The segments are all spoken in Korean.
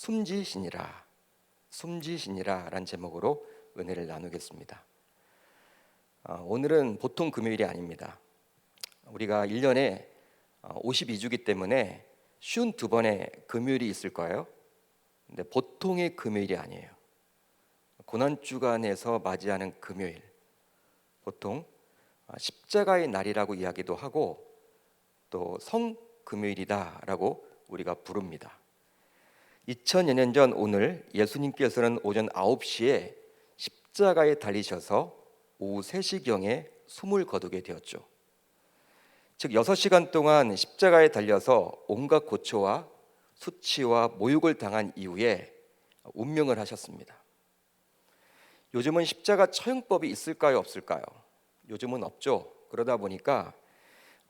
숨지시니라, 숨지시니라 라는 제목으로 은혜를 나누겠습니다. 오늘은 보통 금요일이 아닙니다. 우리가 1년에 52주기 때문에 52번의 금요일이 있을 거예요. 근데 보통의 금요일이 아니에요. 고난주간에서 맞이하는 금요일, 보통 십자가의 날이라고 이야기도 하고 또 성금요일이다라고 우리가 부릅니다. 2000여 년 전 오늘 예수님께서는 오전 9시에 십자가에 달리셔서 오후 3시경에 숨을 거두게 되었죠. 즉 6시간 동안 십자가에 달려서 온갖 고초와 수치와 모욕을 당한 이후에 운명을 하셨습니다. 요즘은 십자가 처형법이 있을까요, 없을까요? 요즘은 없죠. 그러다 보니까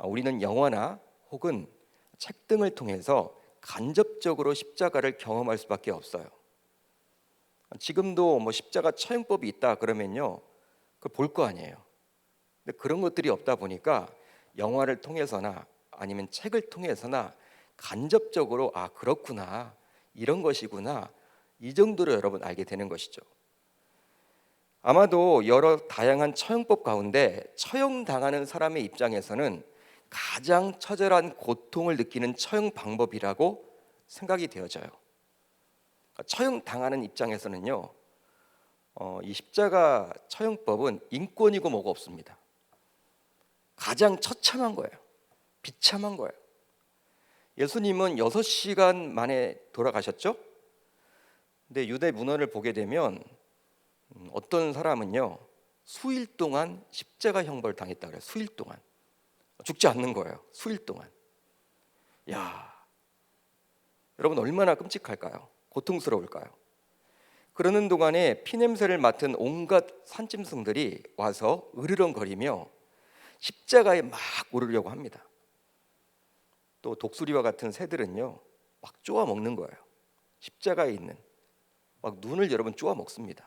우리는 영화나 혹은 책 등을 통해서 간접적으로 십자가를 경험할 수밖에 없어요. 지금도 십자가 처형법이 있다 그러면요, 그걸 볼 거 아니에요. 근데 그런 것들이 없다 보니까 영화를 통해서나 아니면 책을 통해서나 간접적으로 그렇구나, 이런 것이구나, 이 정도로 여러분 알게 되는 것이죠. 아마도 여러 다양한 처형법 가운데 처형당하는 사람의 입장에서는 가장 처절한 고통을 느끼는 처형 방법이라고 생각이 되어져요. 처형당하는 입장에서는요, 이 십자가 처형법은 인권이고 뭐가 없습니다. 가장 처참한 거예요. 비참한 거예요. 예수님은 6시간 만에 돌아가셨죠? 근데 유대 문헌을 보게 되면 어떤 사람은요, 수일 동안 십자가 형벌 당했다 그래요. 수일 동안. 죽지 않는 거예요. 수일 동안. 야, 여러분 얼마나 끔찍할까요? 고통스러울까요? 그러는 동안에 피냄새를 맡은 온갖 산짐승들이 와서 으르렁거리며 십자가에 막 오르려고 합니다. 또 독수리와 같은 새들은요, 막 쪼아 먹는 거예요. 십자가에 있는 막 눈을 여러분 쪼아 먹습니다.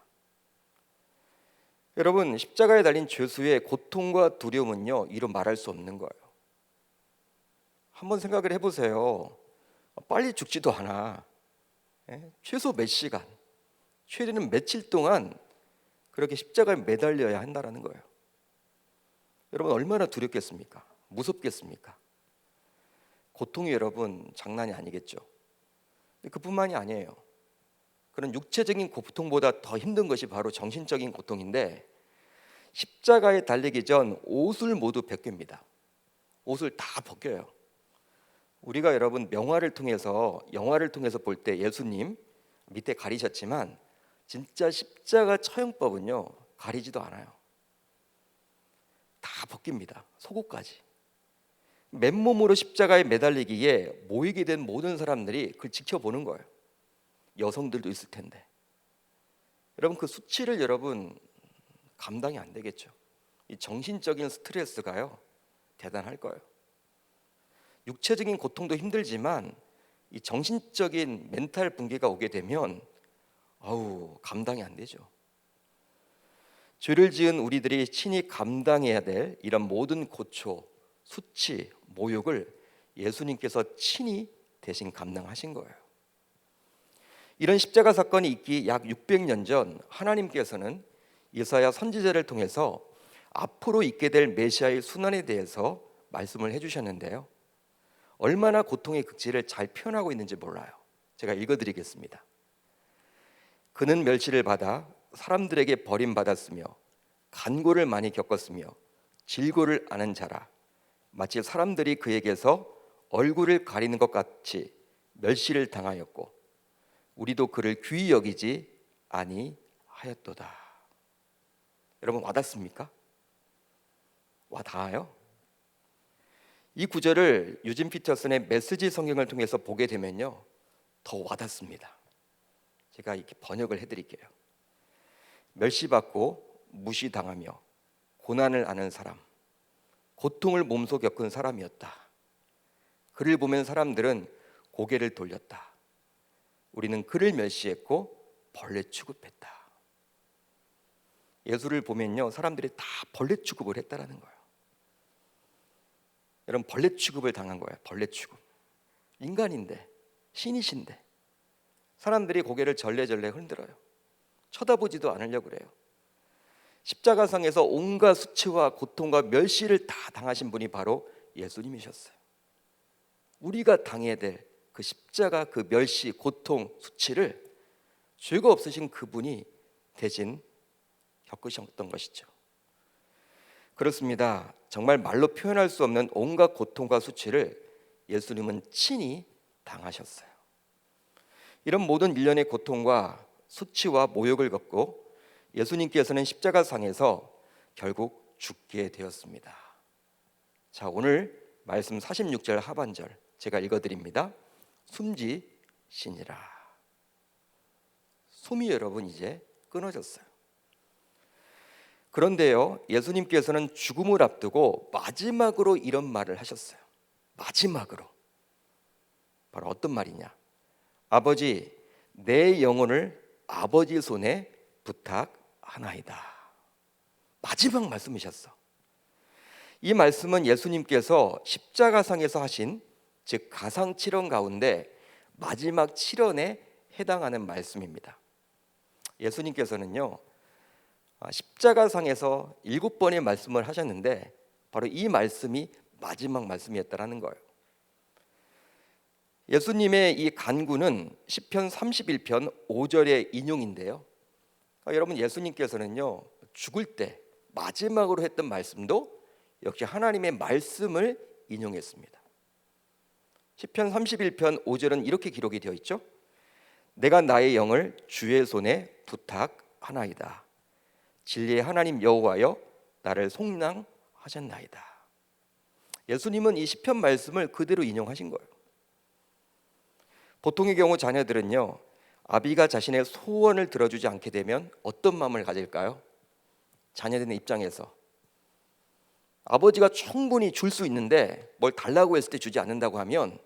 여러분, 십자가에 달린 죄수의 고통과 두려움은요, 이루 말할 수 없는 거예요. 한번 생각을 해보세요. 빨리 죽지도 않아. 최소 몇 시간, 최대는 며칠 동안 그렇게 십자가에 매달려야 한다는 거예요. 여러분 얼마나 두렵겠습니까? 무섭겠습니까? 고통이 여러분 장난이 아니겠죠. 그뿐만이 아니에요. 그런 육체적인 고통보다 더 힘든 것이 바로 정신적인 고통인데, 십자가에 달리기 전 옷을 모두 벗깁니다. 옷을 다 벗겨요. 우리가 여러분 영화를 통해서 볼 때 예수님 밑에 가리셨지만 진짜 십자가 처형법은요, 가리지도 않아요. 다 벗깁니다. 속옷까지. 맨몸으로 십자가에 매달리기에 모이게 된 모든 사람들이 그걸 지켜보는 거예요. 여성들도 있을 텐데. 여러분 그 수치를 여러분 감당이 안 되겠죠. 이 정신적인 스트레스가요, 대단할 거예요. 육체적인 고통도 힘들지만 이 정신적인 멘탈 붕괴가 오게 되면 감당이 안 되죠. 죄를 지은 우리들이 친히 감당해야 될 이런 모든 고초, 수치, 모욕을 예수님께서 친히 대신 감당하신 거예요. 이런 십자가 사건이 있기 약 600년 전 하나님께서는 이사야 선지자를 통해서 앞으로 있게 될 메시아의 순환에 대해서 말씀을 해주셨는데요, 얼마나 고통의 극치를 잘 표현하고 있는지 몰라요. 제가 읽어드리겠습니다. 그는 멸시를 받아 사람들에게 버림받았으며 간고를 많이 겪었으며 질고를 아는 자라. 마치 사람들이 그에게서 얼굴을 가리는 것 같이 멸시를 당하였고 우리도 그를 귀히 여기지 아니하였도다. 여러분 와닿습니까? 와닿아요? 이 구절을 유진 피터슨의 메시지 성경을 통해서 보게 되면요, 더 와닿습니다. 제가 이렇게 번역을 해드릴게요. 멸시받고 무시당하며 고난을 아는 사람, 고통을 몸소 겪은 사람이었다. 그를 보면 사람들은 고개를 돌렸다. 우리는 그를 멸시했고 벌레 취급했다. 예수를 보면요, 사람들이 다 벌레 취급을 했다라는 거예요. 여러분 벌레 취급을 당한 거예요. 벌레 취급. 인간인데, 신이신데 사람들이 고개를 절레절레 흔들어요. 쳐다보지도 않으려고 그래요. 십자가상에서 온갖 수치와 고통과 멸시를 다 당하신 분이 바로 예수님이셨어요. 우리가 당해야 될 그 십자가, 그 멸시, 고통, 수치를 죄가 없으신 그분이 대신 겪으셨던 것이죠. 그렇습니다. 정말 말로 표현할 수 없는 온갖 고통과 수치를 예수님은 친히 당하셨어요. 이런 모든 일련의 고통과 수치와 모욕을 겪고 예수님께서는 십자가상에서 결국 죽게 되었습니다. 자, 오늘 말씀 46절 하반절 제가 읽어드립니다. 숨지시니라. 숨이 여러분 이제 끊어졌어요. 그런데요, 예수님께서는 죽음을 앞두고 마지막으로 이런 말을 하셨어요. 마지막으로. 바로 어떤 말이냐? 아버지, 내 영혼을 아버지 손에 부탁하나이다. 마지막 말씀이셨어. 이 말씀은 예수님께서 십자가상에서 하신, 즉 가상 7언 가운데 마지막 7언에 해당하는 말씀입니다. 예수님께서는요, 십자가상에서 7번의 말씀을 하셨는데 바로 이 말씀이 마지막 말씀이었다라는 거예요. 예수님의 이 간구는 시편 31편 5절의 인용인데요. 여러분, 예수님께서는요, 죽을 때 마지막으로 했던 말씀도 역시 하나님의 말씀을 인용했습니다. 시편 31편 5절은 이렇게 기록이 되어 있죠. 내가 나의 영을 주의 손에 부탁하나이다. 진리의 하나님 여호와여 나를 속량하셨나이다. 예수님은 이 시편 말씀을 그대로 인용하신 거예요. 보통의 경우 자녀들은요, 아비가 자신의 소원을 들어주지 않게 되면 어떤 마음을 가질까요? 자녀들의 입장에서 아버지가 충분히 줄 수 있는데 뭘 달라고 했을 때 주지 않는다고 하면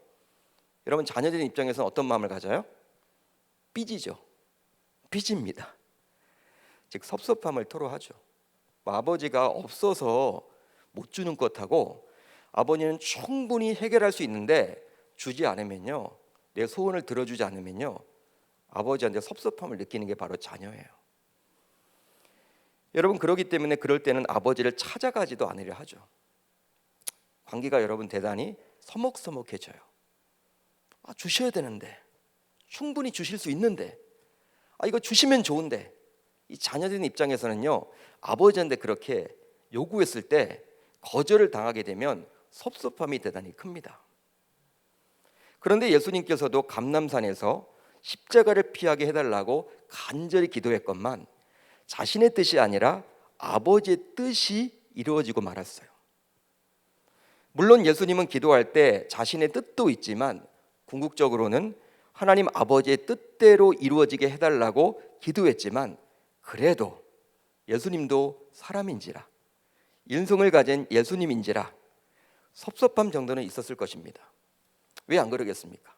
여러분, 자녀들의 입장에서는 어떤 마음을 가져요? 삐지죠. 삐집니다. 즉 섭섭함을 토로하죠. 아버지가 없어서 못 주는 것하고 아버지는 충분히 해결할 수 있는데 주지 않으면요, 내 소원을 들어주지 않으면요, 아버지한테 섭섭함을 느끼는 게 바로 자녀예요. 여러분, 그렇기 때문에 그럴 때는 아버지를 찾아가지도 않으려 하죠. 관계가 여러분 대단히 서먹서먹해져요. 주셔야 되는데, 충분히 주실 수 있는데, 이거 주시면 좋은데, 이 자녀들 입장에서는요, 아버지한테 그렇게 요구했을 때 거절을 당하게 되면 섭섭함이 대단히 큽니다. 그런데 예수님께서도 감람산에서 십자가를 피하게 해달라고 간절히 기도했건만 자신의 뜻이 아니라 아버지의 뜻이 이루어지고 말았어요. 물론 예수님은 기도할 때 자신의 뜻도 있지만 궁극적으로는 하나님 아버지의 뜻대로 이루어지게 해달라고 기도했지만 그래도 예수님도 사람인지라, 인성을 가진 예수님인지라 섭섭함 정도는 있었을 것입니다. 왜 안 그러겠습니까?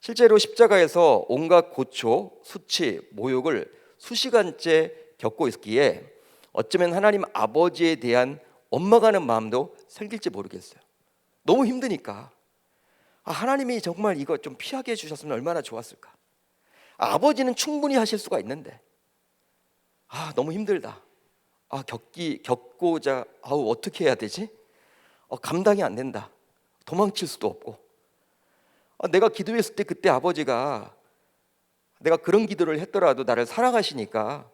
실제로 십자가에서 온갖 고초, 수치, 모욕을 수시간째 겪고 있기에 어쩌면 하나님 아버지에 대한 원망하는 마음도 생길지 모르겠어요. 너무 힘드니까 하나님이 정말 이거 좀 피하게 해주셨으면 얼마나 좋았을까. 아버지는 충분히 하실 수가 있는데 너무 힘들다. 겪고자 어떻게 해야 되지? 감당이 안 된다. 도망칠 수도 없고 내가 기도했을 때 그때 아버지가 내가 그런 기도를 했더라도 나를 사랑하시니까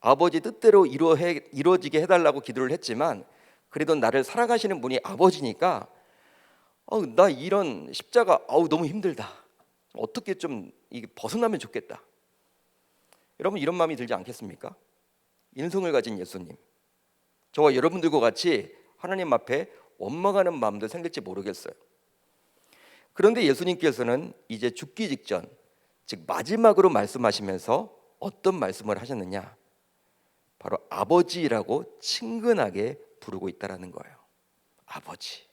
아버지 뜻대로 이루어지게 해달라고 기도를 했지만 그래도 나를 사랑하시는 분이 아버지니까 나 이런 십자가 너무 힘들다. 어떻게 좀 이게 벗어나면 좋겠다. 여러분, 이런 마음이 들지 않겠습니까? 인성을 가진 예수님, 저와 여러분들과 같이 하나님 앞에 원망하는 마음도 생길지 모르겠어요. 그런데 예수님께서는 이제 죽기 직전, 즉 마지막으로 말씀하시면서 어떤 말씀을 하셨느냐? 바로 아버지라고 친근하게 부르고 있다라는 거예요. 아버지.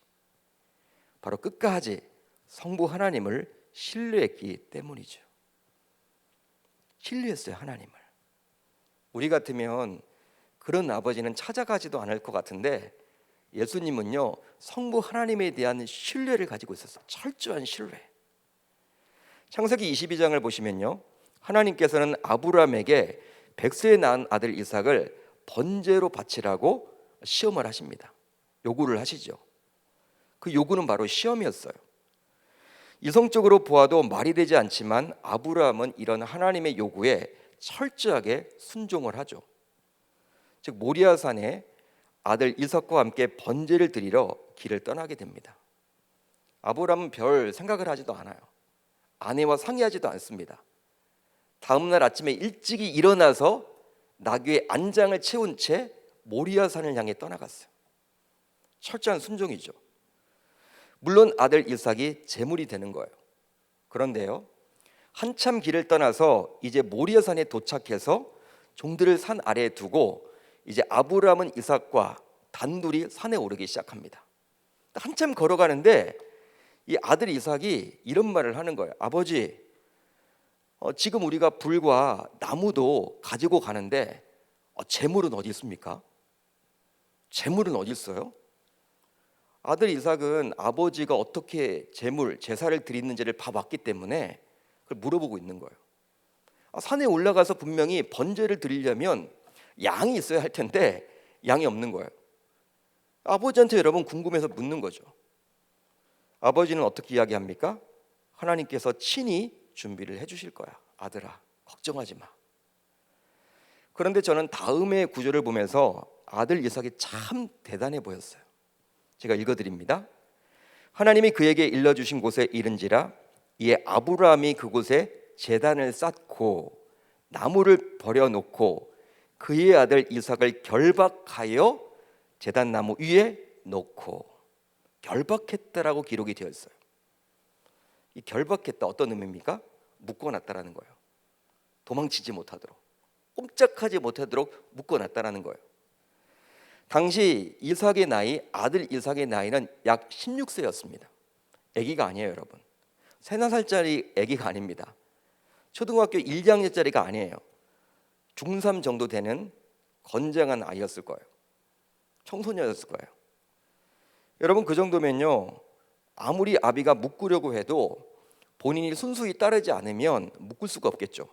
바로 끝까지 성부 하나님을 신뢰했기 때문이죠. 신뢰했어요, 하나님을. 우리 같으면 그런 아버지는 찾아가지도 않을 것 같은데 예수님은요, 성부 하나님에 대한 신뢰를 가지고 있었어요. 철저한 신뢰. 창세기 22장을 보시면요, 하나님께서는 아브라함에게 백세에 낳은 아들 이삭을 번제로 바치라고 시험을 하십니다. 요구를 하시죠. 그 요구는 바로 시험이었어요. 이성적으로 보아도 말이 되지 않지만 아브라함은 이런 하나님의 요구에 철저하게 순종을 하죠. 즉 모리아산에 아들 이삭과 함께 번제를 드리러 길을 떠나게 됩니다. 아브라함은 별 생각을 하지도 않아요. 아내와 상의하지도 않습니다. 다음날 아침에 일찍이 일어나서 나귀의 안장을 채운 채 모리아산을 향해 떠나갔어요. 철저한 순종이죠. 물론 아들 이삭이 제물이 되는 거예요. 그런데요, 한참 길을 떠나서 이제 모리아산에 도착해서 종들을 산 아래에 두고 이제 아브라함은 이삭과 단둘이 산에 오르기 시작합니다. 한참 걸어가는데 이 아들 이삭이 이런 말을 하는 거예요. 아버지, 지금 우리가 불과 나무도 가지고 가는데 재물은 어디 있습니까? 재물은 어디 있어요? 아들 이삭은 아버지가 어떻게 재물, 제사를 드리는지를 봐왔기 때문에 그걸 물어보고 있는 거예요. 산에 올라가서 분명히 번제를 드리려면 양이 있어야 할 텐데 양이 없는 거예요. 아버지한테 여러분 궁금해서 묻는 거죠. 아버지는 어떻게 이야기합니까? 하나님께서 친히 준비를 해주실 거야. 아들아, 걱정하지 마. 그런데 저는 다음의 구절을 보면서 아들 이삭이 참 대단해 보였어요. 제가 읽어드립니다. 하나님이 그에게 일러주신 곳에 이른지라 이에 아브라함이 그곳에 제단을 쌓고 나무를 버려놓고 그의 아들 이삭을 결박하여 제단 나무 위에 놓고, 결박했다라고 기록이 되어 있어요. 이 결박했다 어떤 의미입니까? 묶어놨다라는 거예요. 도망치지 못하도록, 꼼짝하지 못하도록 묶어놨다라는 거예요. 당시 이삭의 나이, 아들 이삭의 나이는 약 16세였습니다. 아기가 아니에요, 여러분. 3-4살짜리 아기가 아닙니다. 초등학교 1학년짜리가 아니에요. 중3 정도 되는 건장한 아이였을 거예요. 청소년이었을 거예요. 여러분, 그 정도면요, 아무리 아비가 묶으려고 해도 본인이 순수히 따르지 않으면 묶을 수가 없겠죠.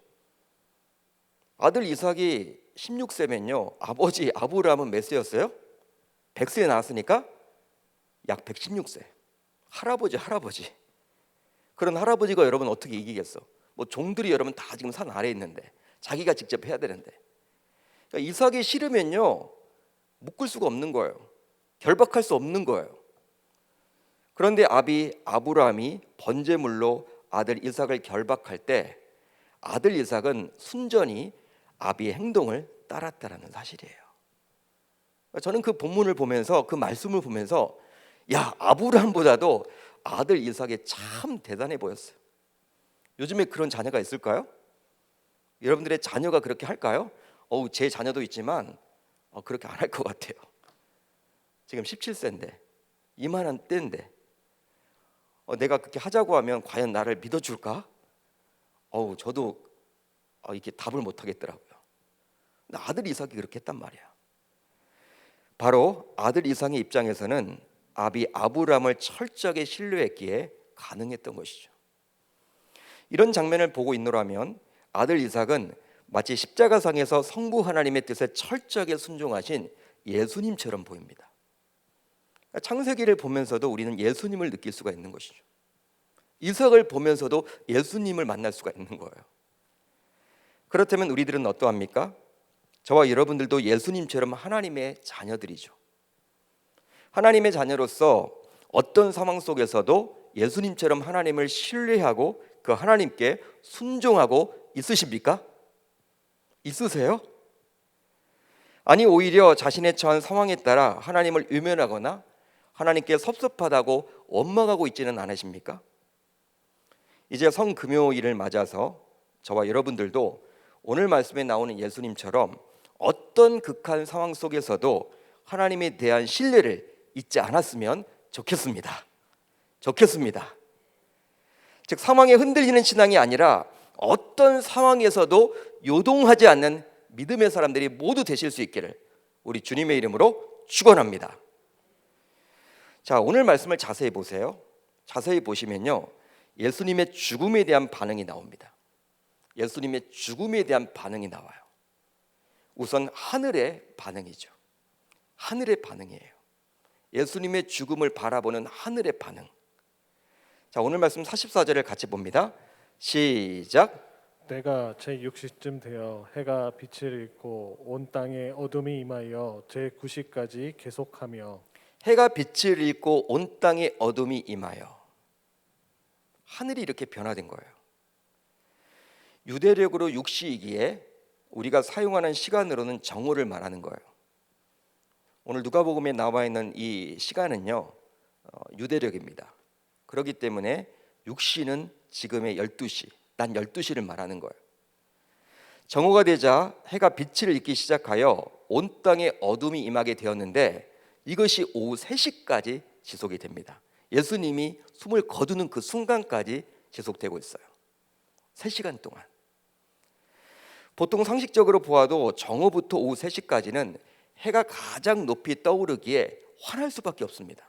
아들 이삭이 16세면요, 아버지 아브라함은 몇 세였어요? 100세에 나왔으니까 약 116세. 할아버지. 그런 할아버지가 여러분 어떻게 이기겠어? 뭐 종들이 여러분 다 지금 산 아래에 있는데 자기가 직접 해야 되는데, 그러니까 이삭이 싫으면요 묶을 수가 없는 거예요. 결박할 수 없는 거예요. 그런데 아브라함이 번제물로 아들 이삭을 결박할 때 아들 이삭은 순전히 아비의 행동을 따랐다라는 사실이에요. 저는 그 본문을 보면서, 그 말씀을 보면서, 야, 아브라함보다도 아들 이삭이 참 대단해 보였어요. 요즘에 그런 자녀가 있을까요? 여러분들의 자녀가 그렇게 할까요? 제 자녀도 있지만 그렇게 안 할 것 같아요. 지금 17세인데, 이만한 때인데 내가 그렇게 하자고 하면 과연 나를 믿어줄까? 저도 이렇게 답을 못 하겠더라고요. 근데 아들 이삭이 그렇게 했단 말이야. 바로 아들 이삭의 입장에서는 아비 아브라함을 철저하게 신뢰했기에 가능했던 것이죠. 이런 장면을 보고 있노라면 아들 이삭은 마치 십자가상에서 성부 하나님의 뜻에 철저하게 순종하신 예수님처럼 보입니다. 창세기를 보면서도 우리는 예수님을 느낄 수가 있는 것이죠. 이삭을 보면서도 예수님을 만날 수가 있는 거예요. 그렇다면 우리들은 어떠합니까? 저와 여러분들도 예수님처럼 하나님의 자녀들이죠. 하나님의 자녀로서 어떤 상황 속에서도 예수님처럼 하나님을 신뢰하고 그 하나님께 순종하고 있으십니까? 있으세요? 아니, 오히려 자신의 처한 상황에 따라 하나님을 외면하거나 하나님께 섭섭하다고 원망하고 있지는 않으십니까? 이제 성금요일을 맞아서 저와 여러분들도 오늘 말씀에 나오는 예수님처럼 어떤 극한 상황 속에서도 하나님에 대한 신뢰를 잊지 않았으면 좋겠습니다. 즉, 상황에 흔들리는 신앙이 아니라 어떤 상황에서도 요동하지 않는 믿음의 사람들이 모두 되실 수 있기를 우리 주님의 이름으로 축원합니다. 자, 오늘 말씀을 자세히 보세요. 자세히 보시면요, 예수님의 죽음에 대한 반응이 나옵니다. 예수님의 죽음에 대한 반응이 나와요. 우선 하늘의 반응이죠. 하늘의 반응이에요. 예수님의 죽음을 바라보는 하늘의 반응. 자, 오늘 말씀 44절을 같이 봅니다. 시작. 때가 제6시쯤 되어 해가 빛을 잃고 온 땅에 어둠이 임하여 제9시까지 계속하며 해가 빛을 잃고 온 땅에 어둠이 임하여. 하늘이 이렇게 변화된 거예요. 유대력으로 6시이기에 우리가 사용하는 시간으로는 정오를 말하는 거예요. 오늘 누가복음에 나와 있는 이 시간은요, 유대력입니다. 그렇기 때문에 6시는 지금의 12시, 난 12시를 말하는 거예요. 정오가 되자 해가 빛을 잃기 시작하여 온 땅에 어둠이 임하게 되었는데 이것이 오후 3시까지 지속이 됩니다. 예수님이 숨을 거두는 그 순간까지 지속되고 있어요. 3시간 동안. 보통 상식적으로 보아도 정오부터 오후 3시까지는 해가 가장 높이 떠오르기에 환할 수밖에 없습니다.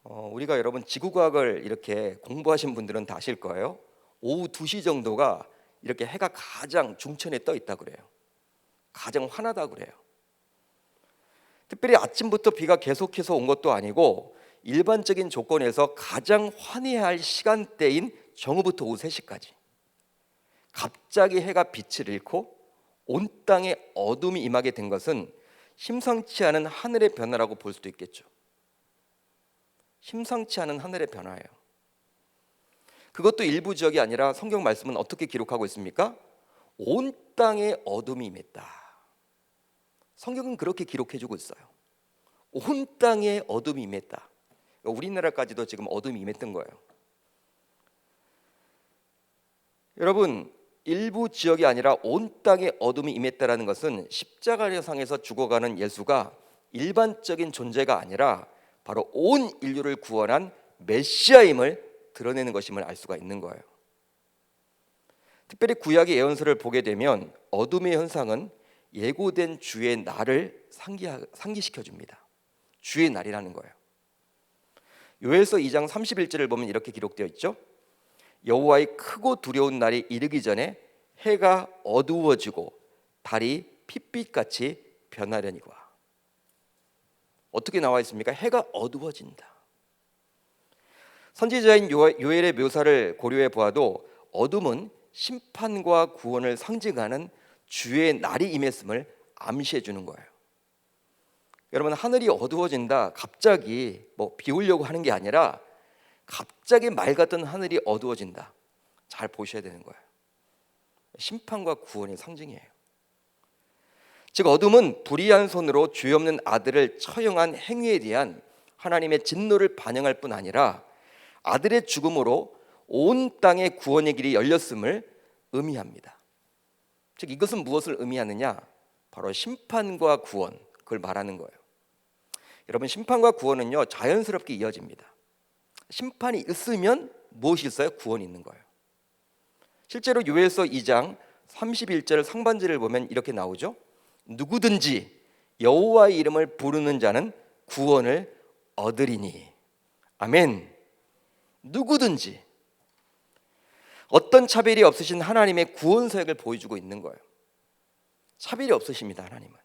우리가 여러분 지구과학을 이렇게 공부하신 분들은 다 아실 거예요. 오후 2시 정도가 이렇게 해가 가장 중천에 떠 있다 그래요. 가장 환하다 그래요. 특별히 아침부터 비가 계속해서 온 것도 아니고 일반적인 조건에서 가장 환해야 할 시간대인 정오부터 오후 3시까지 갑자기 해가 빛을 잃고 온 땅에 어둠이 임하게 된 것은 심상치 않은 하늘의 변화라고 볼 수도 있겠죠. 심상치 않은 하늘의 변화예요. 그것도 일부적이 아니라 성경 말씀은 어떻게 기록하고 있습니까? 온 땅에 어둠이 임했다. 성경은 그렇게 기록해주고 있어요. 온 땅에 어둠이 임했다. 우리나라까지도 지금 어둠이 임했던 거예요. 여러분, 일부 지역이 아니라 온 땅에 어둠이 임했다라는 것은 십자가상에서 죽어가는 예수가 일반적인 존재가 아니라 바로 온 인류를 구원한 메시아임을 드러내는 것임을 알 수가 있는 거예요. 특별히 구약의 예언서를 보게 되면 어둠의 현상은 예고된 주의 날을 상기시켜 줍니다. 주의 날이라는 거예요. 요엘서 2장 31절을 보면 이렇게 기록되어 있죠. 여호와의 크고 두려운 날이 이르기 전에 해가 어두워지고 달이 핏빛같이 변하려니와. 어떻게 나와 있습니까? 해가 어두워진다. 선지자인 요엘의 묘사를 고려해 보아도 어둠은 심판과 구원을 상징하는 주의 날이 임했음을 암시해 주는 거예요. 여러분, 하늘이 어두워진다, 갑자기 비 오려고 하는 게 아니라 갑자기 맑았던 하늘이 어두워진다. 잘 보셔야 되는 거예요. 심판과 구원의 상징이에요. 즉 어둠은 불의한 손으로 죄 없는 아들을 처형한 행위에 대한 하나님의 진노를 반영할 뿐 아니라 아들의 죽음으로 온 땅의 구원의 길이 열렸음을 의미합니다. 즉 이것은 무엇을 의미하느냐? 바로 심판과 구원, 그걸 말하는 거예요. 여러분, 심판과 구원은요 자연스럽게 이어집니다. 심판이 있으면 무엇이 있어요? 구원이 있는 거예요. 실제로 요엘서 2장 31절 상반절을 보면 이렇게 나오죠. 누구든지 여호와의 이름을 부르는 자는 구원을 얻으리니. 아멘. 누구든지. 어떤 차별이 없으신 하나님의 구원 사역을 보여주고 있는 거예요. 차별이 없으십니다, 하나님은.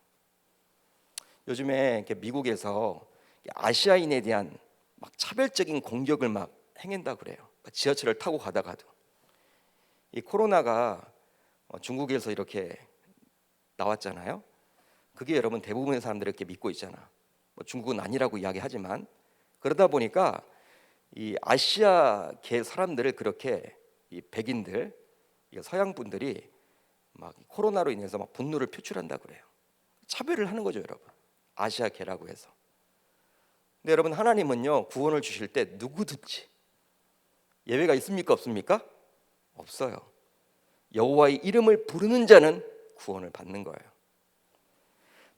요즘에 미국에서 아시아인에 대한 막 차별적인 공격을 막 행한다 그래요. 지하철을 타고 가다가도. 이 코로나가 중국에서 이렇게 나왔잖아요. 그게 여러분 대부분의 사람들이 이렇게 믿고 있잖아. 중국은 아니라고 이야기하지만 그러다 보니까 이 아시아계 사람들을 그렇게 이 백인들, 서양 분들이 막 코로나로 인해서 막 분노를 표출한다 그래요. 차별을 하는 거죠, 여러분. 아시아계라고 해서. 근데 여러분, 하나님은요 구원을 주실 때 누구든지 예외가 있습니까? 없습니까? 없어요. 여호와의 이름을 부르는 자는 구원을 받는 거예요.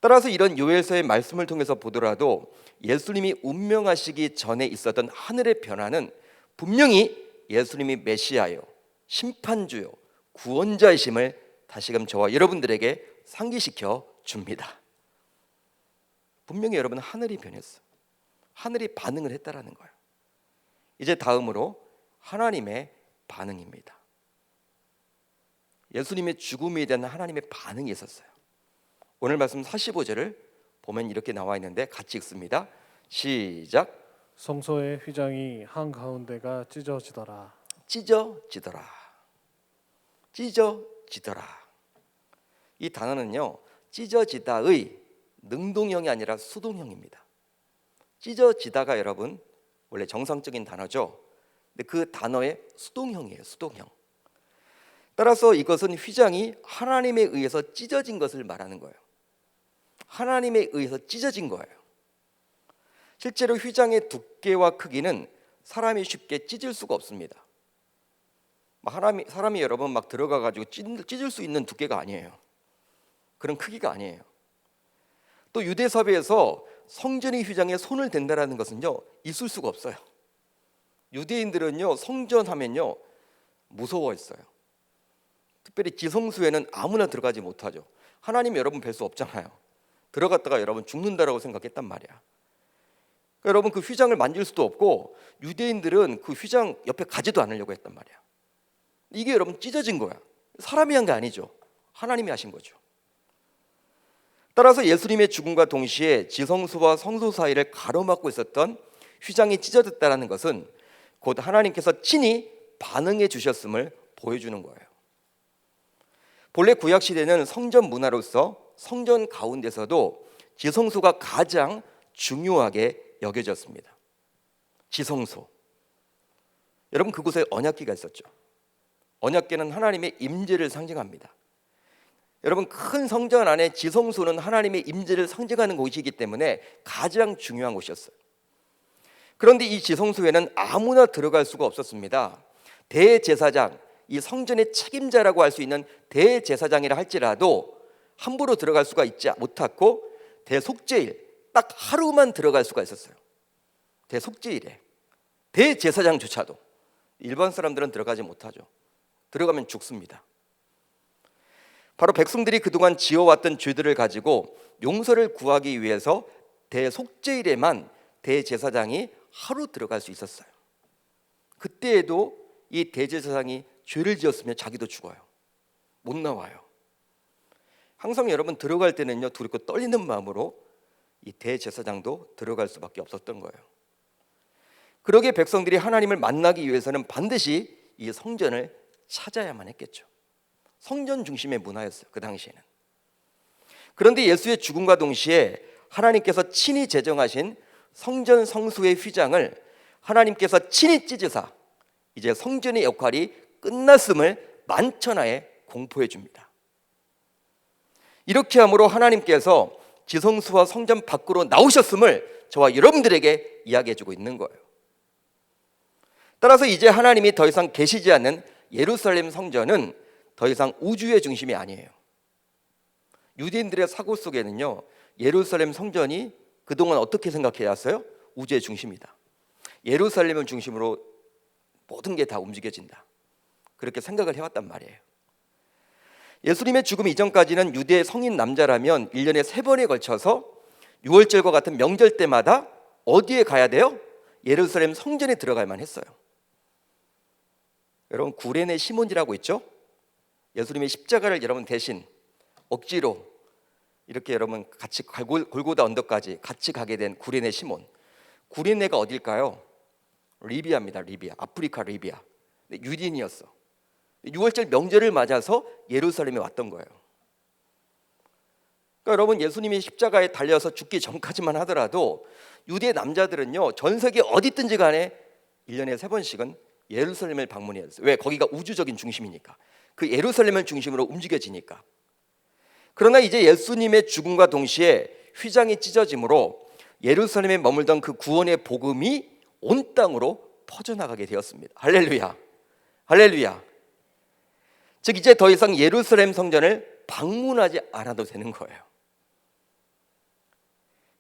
따라서 이런 요엘서의 말씀을 통해서 보더라도 예수님이 운명하시기 전에 있었던 하늘의 변화는 분명히 예수님이 메시아요, 심판주요, 구원자이심을 다시금 저와 여러분들에게 상기시켜 줍니다. 분명히 여러분 하늘이 변했어. 하늘이 반응을 했다라는 거예요. 이제 다음으로 하나님의 반응입니다. 예수님의 죽음에 대한 하나님의 반응이 있었어요. 오늘 말씀 45절을 보면 이렇게 나와 있는데 같이 읽습니다. 시작. 성소의 휘장이 한가운데가 찢어지더라. 찢어지더라. 찢어지더라. 이 단어는요, 찢어지다의 능동형이 아니라 수동형입니다. 찢어지다가 여러분 원래 정상적인 단어죠. 근데 그 단어의 수동형이에요. 수동형. 따라서 이것은 휘장이 하나님에 의해서 찢어진 것을 말하는 거예요. 하나님에 의해서 찢어진 거예요. 실제로 휘장의 두께와 크기는 사람이 쉽게 찢을 수가 없습니다. 사람이 여러분 막 들어가 가지고 찢을 수 있는 두께가 아니에요. 그런 크기가 아니에요. 또 유대 사회에서 성전의 휘장에 손을 댄다라는 것은요, 있을 수가 없어요. 유대인들은요, 성전하면요 무서워했어요. 특별히 지성소에는 아무나 들어가지 못하죠. 하나님 여러분 뵐 수 없잖아요. 들어갔다가 여러분 죽는다라고 생각했단 말이야. 그러니까 여러분 그 휘장을 만질 수도 없고 유대인들은 그 휘장 옆에 가지도 않으려고 했단 말이야. 이게 여러분 찢어진 거야. 사람이 한 게 아니죠. 하나님이 하신 거죠. 따라서 예수님의 죽음과 동시에 지성소와 성소 사이를 가로막고 있었던 휘장이 찢어졌다는 것은 곧 하나님께서 친히 반응해 주셨음을 보여주는 거예요. 본래 구약 시대는 성전 문화로서 성전 가운데서도 지성소가 가장 중요하게 여겨졌습니다. 지성소. 여러분 그곳에 언약궤가 있었죠. 언약궤는 하나님의 임재를 상징합니다. 여러분 큰 성전 안에 지성소는 하나님의 임재를 상징하는 곳이기 때문에 가장 중요한 곳이었어요. 그런데 이 지성소에는 아무나 들어갈 수가 없었습니다. 대제사장, 이 성전의 책임자라고 할 수 있는 대제사장이라 할지라도 함부로 들어갈 수가 있지 못했고 대속죄일 딱 하루만 들어갈 수가 있었어요. 대속죄일에 대제사장조차도 일반 사람들은 들어가지 못하죠. 들어가면 죽습니다. 바로 백성들이 그동안 지어왔던 죄들을 가지고 용서를 구하기 위해서 대속죄일에만 대제사장이 하루 들어갈 수 있었어요. 그때에도 이 대제사장이 죄를 지었으면 자기도 죽어요. 못 나와요. 항상 여러분 들어갈 때는요 두렵고 떨리는 마음으로 이 대제사장도 들어갈 수밖에 없었던 거예요. 그러기에 백성들이 하나님을 만나기 위해서는 반드시 이 성전을 찾아야만 했겠죠. 성전 중심의 문화였어요. 그 당시에는. 그런데 예수의 죽음과 동시에 하나님께서 친히 제정하신 성전 성소의 휘장을 하나님께서 친히 찢으사 이제 성전의 역할이 끝났음을 만천하에 공포해 줍니다. 이렇게 함으로 하나님께서 지성소와 성전 밖으로 나오셨음을 저와 여러분들에게 이야기해 주고 있는 거예요. 따라서 이제 하나님이 더 이상 계시지 않는 예루살렘 성전은 더 이상 우주의 중심이 아니에요. 유대인들의 사고 속에는요 예루살렘 성전이 그동안 어떻게 생각해 왔어요? 우주의 중심이다. 예루살렘을 중심으로 모든 게 다 움직여진다. 그렇게 생각을 해왔단 말이에요. 예수님의 죽음 이전까지는 유대 성인 남자라면 1년에 3번에 걸쳐서 유월절과 같은 명절 때마다 어디에 가야 돼요? 예루살렘 성전에 들어갈만 했어요. 여러분 구레네 시몬이라고 있죠? 예수님의 십자가를 여러분 대신 억지로 이렇게 여러분 같이 골고다 언덕까지 같이 가게 된 구레네 시몬. 구레네가 어딜까요? 리비아입니다. 리비아. 아프리카 리비아. 유대인이었어. 6월절 명절을 맞아서 예루살렘에 왔던 거예요. 그러니까 여러분 예수님이 십자가에 달려서 죽기 전까지만 하더라도 유대 남자들은요 전 세계 어디 있든지 간에 1년에 3번씩은 예루살렘을 방문해야 했어요. 왜? 거기가 우주적인 중심이니까. 그 예루살렘을 중심으로 움직여지니까. 그러나 이제 예수님의 죽음과 동시에 휘장이 찢어짐으로 예루살렘에 머물던 그 구원의 복음이 온 땅으로 퍼져나가게 되었습니다. 할렐루야. 할렐루야. 즉 이제 더 이상 예루살렘 성전을 방문하지 않아도 되는 거예요.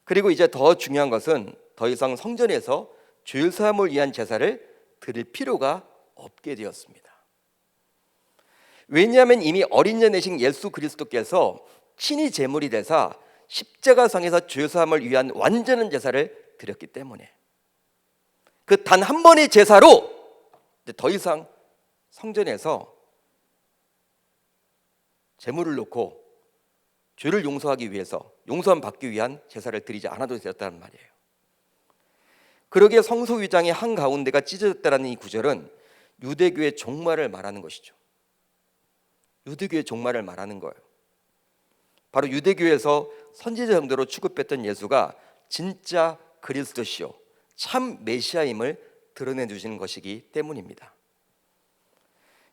그리고 이제 더 중요한 것은 더 이상 성전에서 죄 사함을 위한 제사를 드릴 필요가 없게 되었습니다. 왜냐하면 이미 어린 양 되신 예수 그리스도께서 친히 제물이 되사 십자가상에서 죄 사함을 위한 완전한 제사를 드렸기 때문에. 그 단 한 번의 제사로 이제 더 이상 성전에서 제물을 놓고 죄를 용서하기 위해서 용서함 받기 위한 제사를 드리지 않아도 되었다는 말이에요. 그러기에 성소휘장의 한가운데가 찢어졌다는 이 구절은 유대교의 종말을 말하는 것이죠. 유대교의 종말을 말하는 거예요. 바로 유대교에서 선지자 정도로 취급했던 예수가 진짜 그리스도시요 참 메시아임을 드러내 주시는 것이기 때문입니다.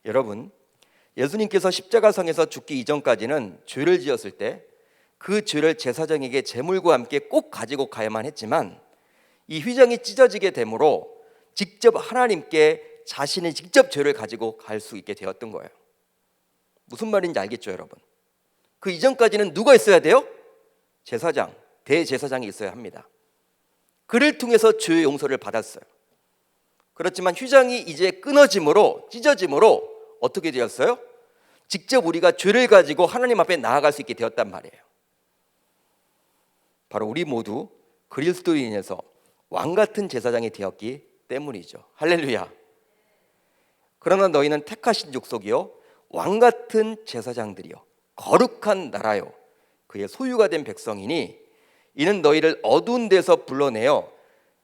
여러분, 예수님께서 십자가상에서 죽기 이전까지는 죄를 지었을 때 그 죄를 제사장에게 제물과 함께 꼭 가지고 가야만 했지만 이 휘장이 찢어지게 되므로 직접 하나님께 자신이 직접 죄를 가지고 갈 수 있게 되었던 거예요. 무슨 말인지 알겠죠, 여러분? 그 이전까지는 누가 있어야 돼요? 제사장, 대제사장이 있어야 합니다. 그를 통해서 죄의 용서를 받았어요. 그렇지만 휘장이 이제 끊어짐으로, 찢어짐으로 어떻게 되었어요? 직접 우리가 죄를 가지고 하나님 앞에 나아갈 수 있게 되었단 말이에요. 바로 우리 모두 그리스도로 인해서 왕같은 제사장이 되었기 때문이죠. 할렐루야. 그러나 너희는 택하신 족속이요 왕같은 제사장들이요 거룩한 나라요 그의 소유가 된 백성이니 이는 너희를 어두운 데서 불러내어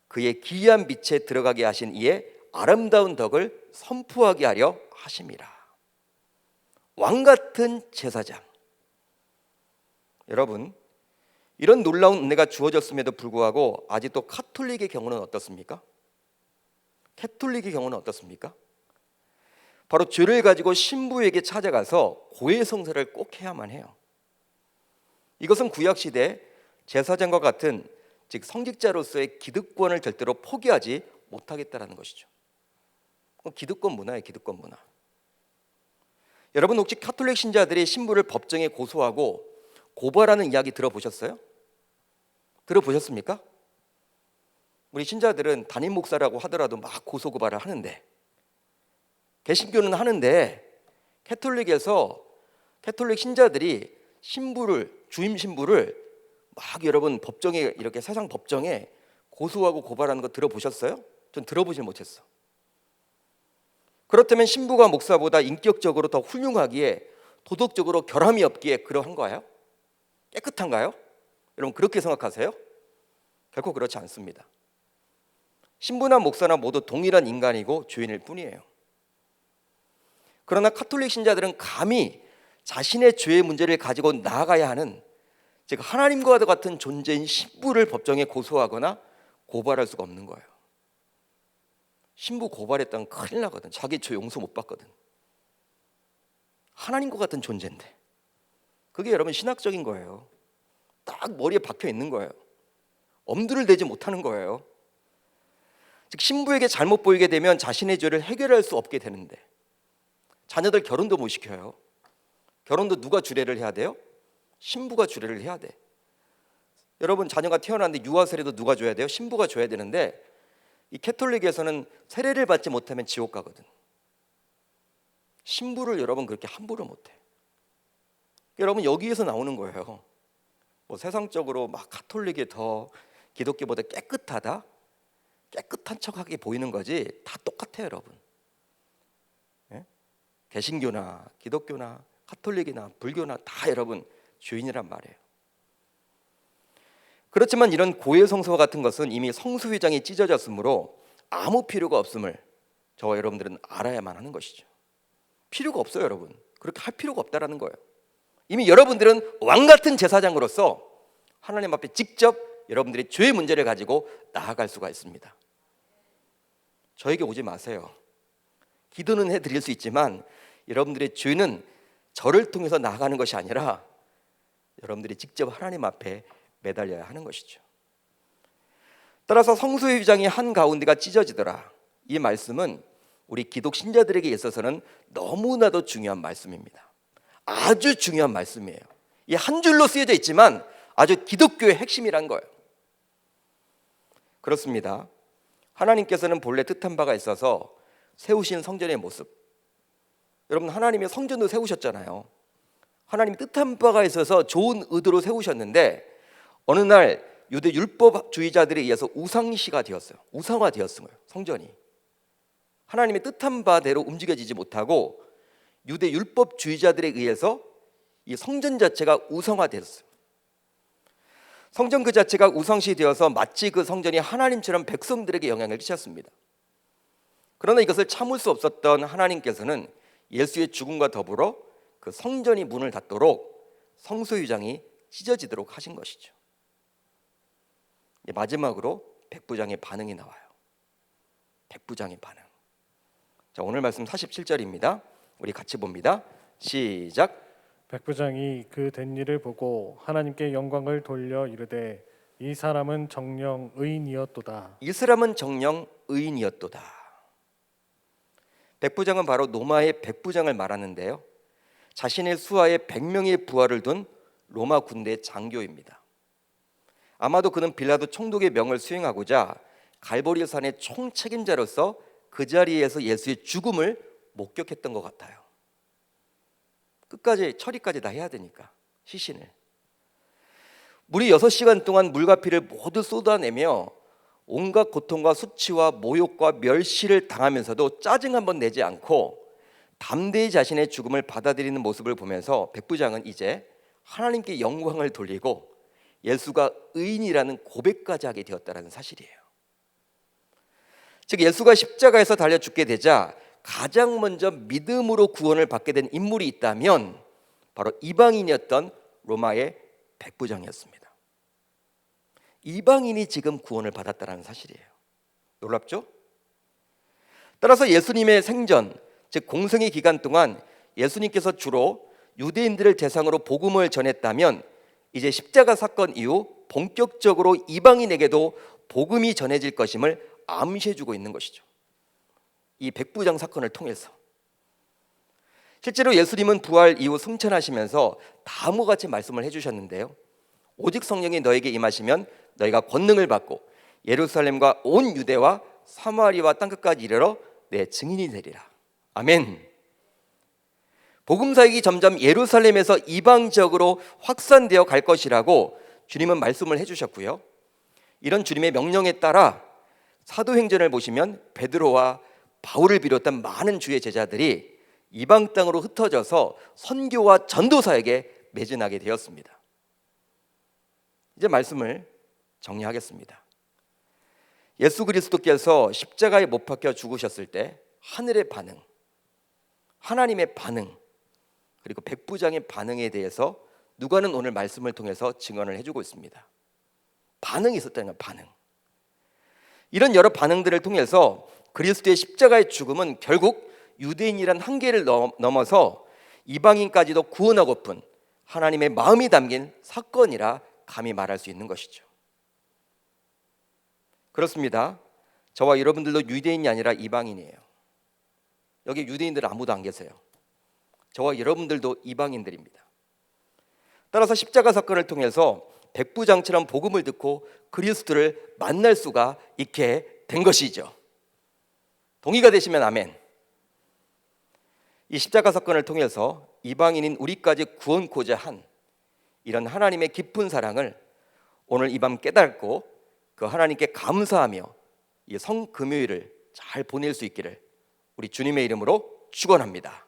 그의 기이한 빛에 들어가게 하신 이의 아름다운 덕을 선포하게 하려 하심이라. 왕같은 제사장. 여러분, 이런 놀라운 은혜가 주어졌음에도 불구하고 아직도 카톨릭의 경우는 어떻습니까? 캐톨릭의 경우는 어떻습니까? 바로 죄를 가지고 신부에게 찾아가서 고해성사를 꼭 해야만 해요. 이것은 구약시대 제사장과 같은 즉 성직자로서의 기득권을 절대로 포기하지 못하겠다는 것이죠. 기득권 문화예요, 기득권 문화. 여러분 혹시 카톨릭 신자들이 신부를 법정에 고소하고 고발하는 이야기 들어보셨어요? 들어보셨습니까? 우리 신자들은 담임 목사라고 하더라도 막 고소 고발을 하는데 개신교는 하는데 캐톨릭에서 캐톨릭 신자들이 주임 신부를 막 여러분 법정에 이렇게 세상 법정에 고소하고 고발하는 거 들어보셨어요? 전 들어보질 못했어. 그렇다면 신부가 목사보다 인격적으로 더 훌륭하기에 도덕적으로 결함이 없기에 그러한 거예요? 깨끗한가요? 여러분 그렇게 생각하세요? 결코 그렇지 않습니다. 신부나 목사나 모두 동일한 인간이고 죄인일 뿐이에요. 그러나 카톨릭 신자들은 감히 자신의 죄의 문제를 가지고 나아가야 하는 즉 하나님과 같은 존재인 신부를 법정에 고소하거나 고발할 수가 없는 거예요. 신부 고발했다면 큰일 나거든. 자기 죄 용서 못 받거든. 하나님과 같은 존재인데 그게 여러분 신학적인 거예요. 딱 머리에 박혀 있는 거예요. 엄두를 내지 못하는 거예요. 즉 신부에게 잘못 보이게 되면 자신의 죄를 해결할 수 없게 되는데 자녀들 결혼도 못 시켜요. 결혼도 누가 주례를 해야 돼요? 신부가 주례를 해야 돼. 여러분 자녀가 태어났는데 유아 세례도 누가 줘야 돼요? 신부가 줘야 되는데 이 캐톨릭에서는 세례를 받지 못하면 지옥 가거든. 신부를 여러분 그렇게 함부로 못해. 여러분 여기에서 나오는 거예요. 뭐 세상적으로 막 카톨릭이 더 기독교보다 깨끗하다? 깨끗한 척하게 보이는 거지 다 똑같아요 여러분. 예? 개신교나 기독교나 카톨릭이나 불교나 다 여러분 죄인이란 말이에요. 그렇지만 이런 고해성사 같은 것은 이미 성수휘장이 찢어졌으므로 아무 필요가 없음을 저와 여러분들은 알아야만 하는 것이죠. 필요가 없어요 여러분. 그렇게 할 필요가 없다라는 거예요. 이미 여러분들은 왕같은 제사장으로서 하나님 앞에 직접 여러분들의 죄의 문제를 가지고 나아갈 수가 있습니다. 저에게 오지 마세요. 기도는 해드릴 수 있지만 여러분들의 죄는 저를 통해서 나아가는 것이 아니라 여러분들이 직접 하나님 앞에 매달려야 하는 것이죠. 따라서 성소의 휘장이 한가운데가 찢어지더라. 이 말씀은 우리 기독 신자들에게 있어서는 너무나도 중요한 말씀입니다. 아주 중요한 말씀이에요. 이 한 줄로 쓰여져 있지만 아주 기독교의 핵심이란 거예요. 그렇습니다. 하나님께서는 본래 뜻한 바가 있어서 세우신 성전의 모습, 여러분 하나님이 성전도 세우셨잖아요. 하나님이 뜻한 바가 있어서 좋은 의도로 세우셨는데 어느 날 유대 율법주의자들에 의해서 우상시가 되었어요. 우상화되었어요. 성전이 하나님의 뜻한 바대로 움직여지지 못하고 유대 율법주의자들에 의해서 이 성전 자체가 우상화되었어요. 성전 그 자체가 우상시 되어서 마치 그 성전이 하나님처럼 백성들에게 영향을 끼쳤습니다. 그러나 이것을 참을 수 없었던 하나님께서는 예수의 죽음과 더불어 그 성전이 문을 닫도록 성소유장이 찢어지도록 하신 것이죠. 마지막으로 백부장의 반응이 나와요. 백부장의 반응. 자, 오늘 말씀 47절입니다. 우리 같이 봅니다. 시작. 백부장이 그 된 일을 보고 하나님께 영광을 돌려 이르되 이 사람은 정령 의인이었도다. 이 사람은 정령 의인이었도다. 백부장은 바로 로마의 백부장을 말하는데요. 자신의 수하에 100명의 부하를 둔 로마 군대 장교입니다. 아마도 그는 빌라도 총독의 명을 수행하고자 갈보리 산의 총책임자로서 그 자리에서 예수의 죽음을 목격했던 것 같아요. 끝까지 처리까지 다 해야 되니까 시신을. 무리 6시간 동안 물과 피를 모두 쏟아내며 온갖 고통과 수치와 모욕과 멸시를 당하면서도 짜증 한번 내지 않고 담대히 자신의 죽음을 받아들이는 모습을 보면서 백부장은 이제 하나님께 영광을 돌리고 예수가 의인이라는 고백까지 하게 되었다는 사실이에요. 즉 예수가 십자가에서 달려 죽게 되자 가장 먼저 믿음으로 구원을 받게 된 인물이 있다면 바로 이방인이었던 로마의 백부장이었습니다. 이방인이 지금 구원을 받았다는 사실이에요. 놀랍죠? 따라서 예수님의 생전, 즉 공생의 기간 동안 예수님께서 주로 유대인들을 대상으로 복음을 전했다면 이제 십자가 사건 이후 본격적으로 이방인에게도 복음이 전해질 것임을 암시해주고 있는 것이죠. 이 백부장 사건을 통해서. 실제로 예수님은 부활 이후 승천하시면서 다음과 같이 말씀을 해주셨는데요. 오직 성령이 너에게 임하시면 너희가 권능을 받고 예루살렘과 온 유대와 사마리아와 땅끝까지 이르러 내 증인이 되리라. 아멘. 복음 사역이 점점 예루살렘에서 이방 지역으로 확산되어 갈 것이라고 주님은 말씀을 해주셨고요. 이런 주님의 명령에 따라 사도행전을 보시면 베드로와 바울을 비롯한 많은 주의 제자들이 이방 땅으로 흩어져서 선교와 전도 사역에 매진하게 되었습니다. 이제 말씀을 정리하겠습니다. 예수 그리스도께서 십자가에 못 박혀 죽으셨을 때 하늘의 반응, 하나님의 반응, 그리고 백부장의 반응에 대해서 누가는 오늘 말씀을 통해서 증언을 해주고 있습니다. 반응이 있었다는 거예요. 반응. 이런 여러 반응들을 통해서 그리스도의 십자가의 죽음은 결국 유대인이란 한계를 넘어서 이방인까지도 구원하고픈 하나님의 마음이 담긴 사건이라 감히 말할 수 있는 것이죠. 그렇습니다. 저와 여러분들도 유대인이 아니라 이방인이에요. 여기 유대인들은 아무도 안 계세요. 저와 여러분들도 이방인들입니다. 따라서 십자가 사건을 통해서 백부장처럼 복음을 듣고 그리스도를 만날 수가 있게 된 것이죠. 동의가 되시면 아멘. 이 십자가 사건을 통해서 이방인인 우리까지 구원코자 한 이런 하나님의 깊은 사랑을 오늘 이 밤 깨닫고 그 하나님께 감사하며 이 성금요일을 잘 보낼 수 있기를 우리 주님의 이름으로 축원합니다.